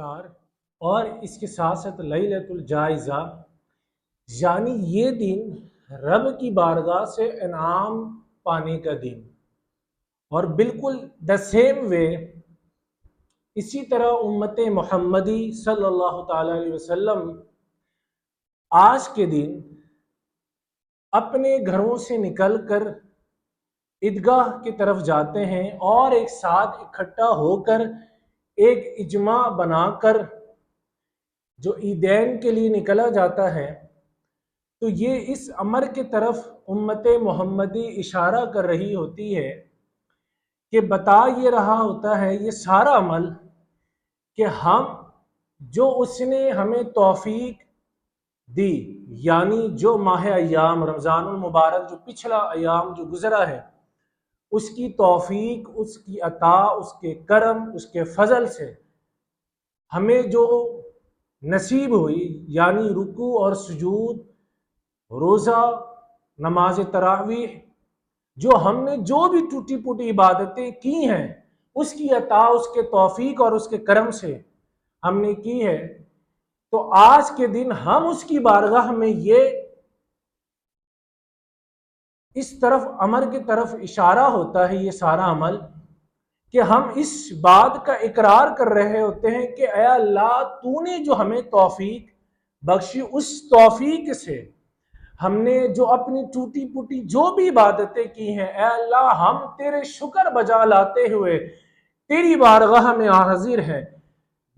افطار اور اس کے ساتھ ساتھ لیلۃ الجائزہ، یعنی یہ دن رب کی بارگاہ سے انعام پانے کا دن، اور بالکل دا سیم وے اسی طرح امت محمدی صلی اللہ تعالی علیہ وسلم آج کے دن اپنے گھروں سے نکل کر عیدگاہ کی طرف جاتے ہیں اور ایک ساتھ اکٹھا ہو کر ایک اجماع بنا کر جو عیدین کے لیے نکلا جاتا ہے، تو یہ اس امر کی طرف امت محمدی اشارہ کر رہی ہوتی ہے کہ بتا یہ رہا ہوتا ہے یہ سارا عمل کہ ہم جو اس نے ہمیں توفیق دی، یعنی جو ماہ ایام رمضان المبارک جو پچھلا ایام جو گزرا ہے، اس کی توفیق، اس کی عطا، اس کے کرم، اس کے فضل سے ہمیں جو نصیب ہوئی، یعنی رکوع اور سجود، روزہ، نماز تراویح، جو ہم نے جو بھی ٹوٹی پوٹی عبادتیں کی ہیں، اس کی عطا، اس کے توفیق اور اس کے کرم سے ہم نے کی ہے، تو آج کے دن ہم اس کی بارگاہ میں یہ اس طرف امر کی طرف اشارہ ہوتا ہے یہ سارا عمل کہ ہم اس بات کا اقرار کر رہے ہوتے ہیں کہ اے اللہ تو نے جو ہمیں توفیق بخشی، اس توفیق سے ہم نے جو اپنی ٹوٹی پوٹی جو بھی عبادتیں کی ہیں، اے اللہ ہم تیرے شکر بجا لاتے ہوئے تیری بارگاہ میں حاضر ہیں،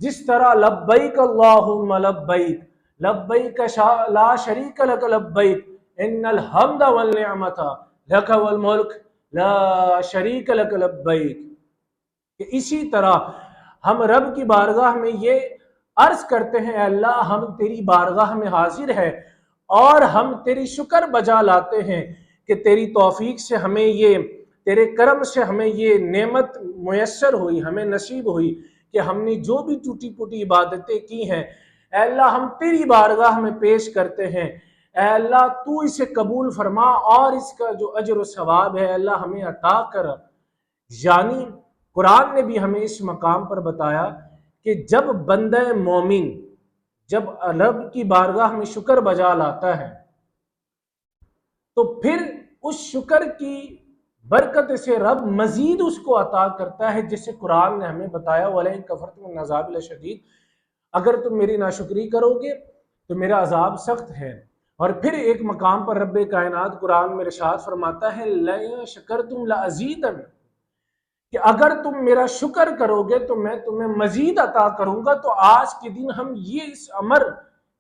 جس طرح لبیک اللہم لبیک لبیک لا شریک لک لبیک ان الحمد والنعمت لک والملک لا شریک لک لبیک، کہ اسی طرح ہم رب کی بارگاہ میں یہ عرض کرتے ہیں اے اللہ ہم تیری بارگاہ میں حاضر ہیں اور ہم تیری شکر بجا لاتے ہیں کہ تیری توفیق سے ہمیں یہ، تیرے کرم سے ہمیں یہ نعمت میسر ہوئی، ہمیں نصیب ہوئی کہ ہم نے جو بھی ٹوٹی پوٹی عبادتیں کی ہیں، اے اللہ ہم تیری بارگاہ میں پیش کرتے ہیں، اے اللہ تو اسے قبول فرما اور اس کا جو اجر و ثواب ہے اللہ ہمیں عطا کر۔ یعنی قرآن نے بھی ہمیں اس مقام پر بتایا کہ جب بندہ مومن جب رب کی بارگاہ میں شکر بجا لاتا ہے تو پھر اس شکر کی برکت سے رب مزید اس کو عطا کرتا ہے، جسے قرآن نے ہمیں بتایا وَلَئِن كَفَرْتُمْ إِنَّ عَذَابِي لَشَدِيدٌ، اگر تم میری ناشکری کرو گے تو میرا عذاب سخت ہے۔ اور پھر ایک مقام پر رب کائنات قرآن میں ارشاد فرماتا ہے لَئِن شَكَرْتُمْ لَأَزِيدَنَّ، کہ اگر تم میرا شکر کرو گے تو میں تمہیں مزید عطا کروں گا۔ تو آج کے دن ہم یہ اس امر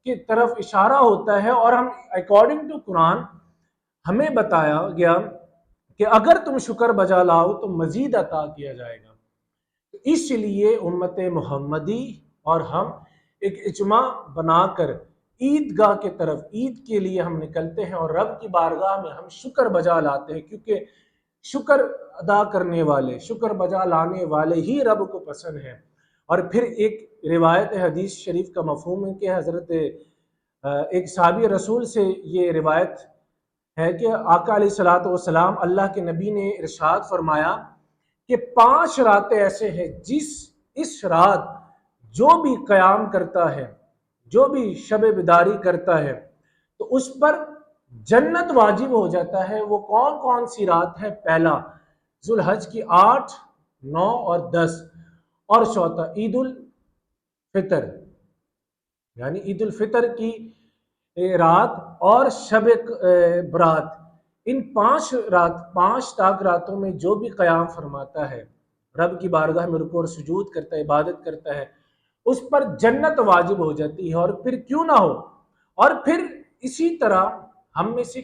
کی طرف اشارہ ہوتا ہے اور ہم اکارڈنگ ٹو قرآن ہمیں بتایا گیا کہ اگر تم شکر بجا لاؤ تو مزید عطا کیا جائے گا۔ تو اس لیے امت محمدی اور ہم ایک اجماع بنا کر عیدگاہ کے طرف عید کے لیے ہم نکلتے ہیں اور رب کی بارگاہ میں ہم شکر بجا لاتے ہیں، کیونکہ شکر ادا کرنے والے، شکر بجا لانے والے ہی رب کو پسند ہیں۔ اور پھر ایک روایت حدیث شریف کا مفہوم ہے کہ حضرت ایک صحابی رسول سے یہ روایت ہے کہ آقا علیہ الصلوۃ والسلام اللہ کے نبی نے ارشاد فرمایا کہ 5 راتیں ایسے ہیں اس رات جو بھی قیام کرتا ہے، جو بھی شب بیداری کرتا ہے تو اس پر جنت واجب ہو جاتا ہے۔ وہ کون کون سی رات ہے؟ پہلا ذوالحج کی 8، 9 اور 10، اور چوتھا عید الفطر، یعنی عید الفطر کی رات اور شب برات۔ ان 5 تاک راتوں میں جو بھی قیام فرماتا ہے، رب کی بارگاہ میں رکوع اور سجود کرتا ہے، عبادت کرتا ہے، اس پر جنت واجب ہو جاتی ہے۔ اور پھر کیوں نہ ہو، اور پھر اسی طرح ہم میں سے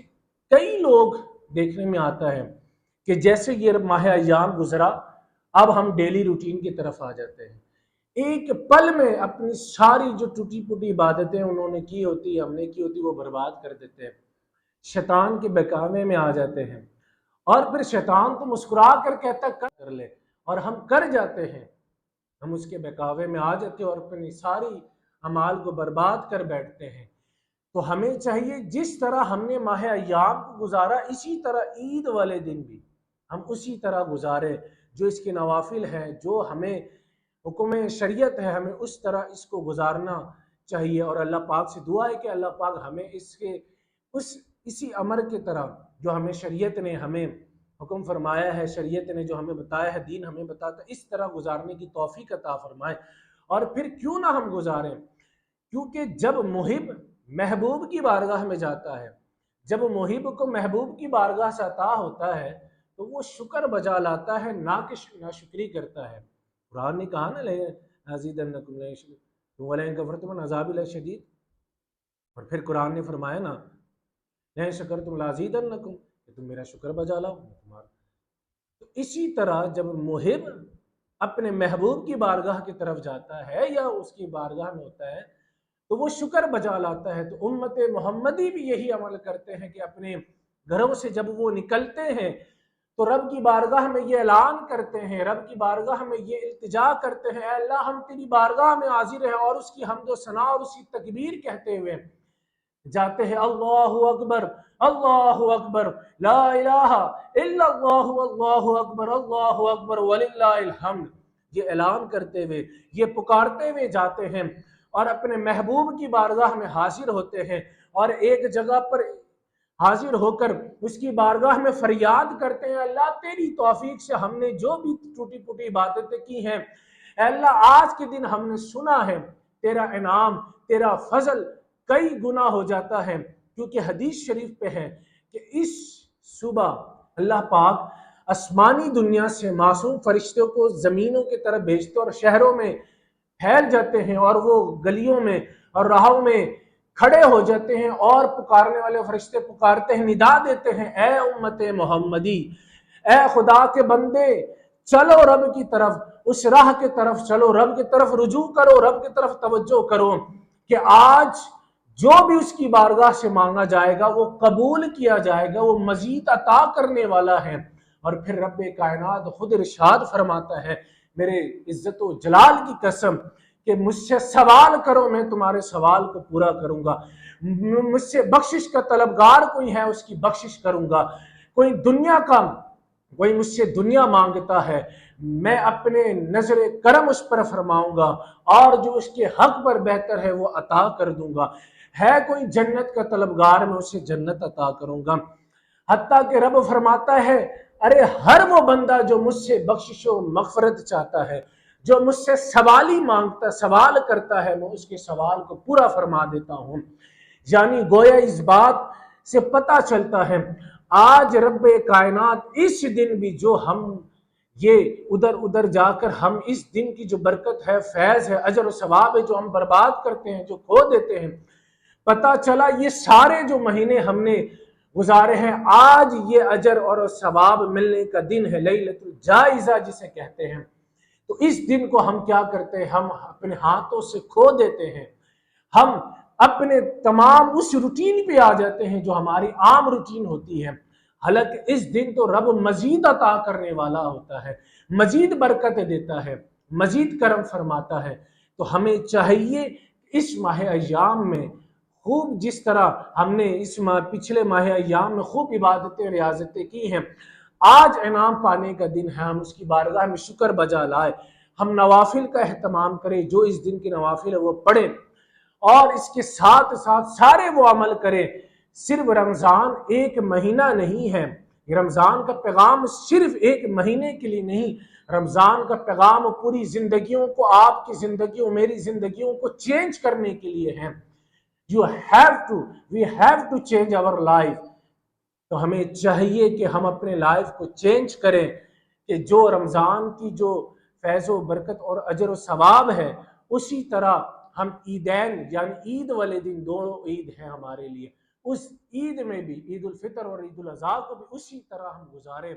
کئی لوگ دیکھنے میں آتا ہے کہ جیسے یہ ماہ ایام گزرا، اب ہم ڈیلی روٹین کی طرف آ جاتے ہیں، ایک پل میں اپنی ساری جو ٹوٹی پوٹی عبادتیں انہوں نے کی ہوتی، ہم نے کی ہوتی، وہ برباد کر دیتے ہیں، شیطان کے بہکاوے میں آ جاتے ہیں، اور پھر شیطان تو مسکرا کر کہتا کر لے، اور ہم کر جاتے ہیں، ہم اس کے بہکاوے میں آ جاتے ہیں اور اپنی ساری اعمال کو برباد کر بیٹھتے ہیں۔ تو ہمیں چاہیے جس طرح ہم نے ماہ ایام کو گزارا، اسی طرح عید والے دن بھی ہم اسی طرح گزارے، جو اس کے نوافل ہیں، جو ہمیں حکم شریعت ہے، ہمیں اس طرح اس کو گزارنا چاہیے، اور اللہ پاک سے دعا ہے کہ اللہ پاک ہمیں اسی امر کی طرح جو ہمیں شریعت نے ہمیں حکم فرمایا ہے، شریعت نے جو ہمیں بتایا ہے، دین ہمیں بتاتا ہے، اس طرح گزارنے کی توفیق عطا فرمائے۔ اور پھر کیوں نہ ہم گزاریں، کیونکہ جب محب محبوب کی بارگاہ میں جاتا ہے، جب محب کو محبوب کی بارگاہ سے عطا ہوتا ہے تو وہ شکر بجا لاتا ہے، نہ کہ ناشکری کرتا ہے۔ قرآن نے کہا نا لَأَزِيدَنَّكُمْ وَلَئِن كَفَرْتُمْ مِنْ عَذَابِ لَشَدِيدٌ، اور پھر قرآن نے فرمایا نا لَئِن شَكَرْتُمْ لَأَزِيدَنَّكُمْ، کہ تم میرا شکر بجا لاؤ تمہارا۔ تو اسی طرح جب محب اپنے محبوب کی بارگاہ کی طرف جاتا ہے یا اس کی بارگاہ میں ہوتا ہے تو وہ شکر بجا لاتا ہے۔ تو امت محمدی بھی یہی عمل کرتے ہیں کہ اپنے گھروں سے جب وہ نکلتے ہیں تو رب کی بارگاہ میں یہ اعلان کرتے ہیں، رب کی بارگاہ میں یہ التجا کرتے ہیں، اے اللہ ہم تیری بارگاہ میں حاضر ہیں، اور اس کی حمد و ثنا اور اس کی تکبیر کہتے ہوئے جاتے ہیں۔ اللہ اکبر، اللہ اکبر، لا الہ الا اللہ، اللہ اکبر، اللہ اکبر وللہ الحمد، یہ اعلان کرتے ہوئے، یہ پکارتے ہوئے جاتے ہیں اور اپنے محبوب کی بارگاہ میں حاضر ہوتے ہیں، اور ایک جگہ پر حاضر ہو کر اس کی بارگاہ میں فریاد کرتے ہیں، اللہ تیری توفیق سے ہم نے جو بھی ٹوٹی پوٹی باتیں کی ہیں، اے اللہ آج کے دن ہم نے سنا ہے تیرا انعام، تیرا فضل کئی گنا ہو جاتا ہے، کیونکہ حدیث شریف پہ ہے کہ اس صبح اللہ پاک آسمانی دنیا سے معصوم فرشتوں کو زمینوں کی طرف بھیجتے اور شہروں میں پھیل جاتے ہیں، اور وہ گلیوں میں اور راہوں میں کھڑے ہو جاتے ہیں، اور پکارنے والے فرشتے پکارتے ہیں، ندا دیتے ہیں، اے امت محمدی، اے خدا کے بندے، چلو رب کی طرف، اس راہ کی طرف چلو، رب کی طرف رجوع کرو، رب کی طرف توجہ کرو، کہ آج جو بھی اس کی بارگاہ سے مانگا جائے گا وہ قبول کیا جائے گا، وہ مزید عطا کرنے والا ہے۔ اور پھر رب کائنات خود ارشاد فرماتا ہے، میرے عزت و جلال کی قسم، کہ مجھ سے سوال کرو میں تمہارے سوال کو پورا کروں گا، مجھ سے بخشش کا طلبگار کوئی ہے اس کی بخشش کروں گا، کوئی مجھ سے دنیا مانگتا ہے میں اپنے نظر کرم اس پر فرماؤں گا، اور جو اس کے حق پر بہتر ہے وہ عطا کر دوں گا، ہے کوئی جنت کا طلبگار میں اسے جنت عطا کروں گا۔ حتیٰ کہ رب فرماتا ہے، ارے ہر وہ بندہ جو مجھ سے بخشش و مغفرت چاہتا ہے، جو مجھ سے سوالی مانگتا، سوال کرتا ہے، میں اس کے سوال کو پورا فرما دیتا ہوں۔ یعنی گویا اس بات سے پتہ چلتا ہے آج رب کائنات اس دن بھی جو ہم یہ ادھر ادھر جا کر ہم اس دن کی جو برکت ہے، فیض ہے، اجر و ثواب ہے، جو ہم برباد کرتے ہیں، جو کھو دیتے ہیں، پتہ چلا یہ سارے جو مہینے ہم نے گزارے ہیں، آج یہ اجر اور ثواب ملنے کا دن ہے، لیلۃ الجائزہ جسے کہتے ہیں۔ تو اس دن کو ہم کیا کرتے ہیں، ہم اپنے ہاتھوں سے کھو دیتے ہیں، ہم اپنے تمام اس روٹین پہ آ جاتے ہیں جو ہماری عام روٹین ہوتی ہے، حالانکہ اس دن تو رب مزید عطا کرنے والا ہوتا ہے، مزید برکت دیتا ہے، مزید کرم فرماتا ہے۔ تو ہمیں چاہیے اس ماہ ایام میں خوب، جس طرح ہم نے اس پچھلے ماہ ایام میں خوب عبادتیں ریاضتیں کی ہیں، آج انعام پانے کا دن ہے، ہم اس کی بارگاہ میں شکر بجا لائے، ہم نوافل کا اہتمام کریں، جو اس دن کی نوافل ہے وہ پڑھیں، اور اس کے ساتھ ساتھ سارے وہ عمل کریں۔ صرف رمضان ایک مہینہ نہیں ہے، رمضان کا پیغام صرف ایک مہینے کے لیے نہیں، رمضان کا پیغام پوری زندگیوں کو، آپ کی زندگیوں، میری زندگیوں کو چینج کرنے کے لیے ہے۔ we have to change our life۔ تو ہمیں چاہیے کہ ہم اپنے لائف کو چینج کریں، کہ جو رمضان کی جو فیض و برکت اور اجر و ثواب ہے، اسی طرح ہم عیدین یعنی عید والے دن، دو عید ہیں ہمارے لیے، اس عید میں بھی، عید الفطر اور عید الاضحیٰ کو بھی اسی طرح ہم گزاریں۔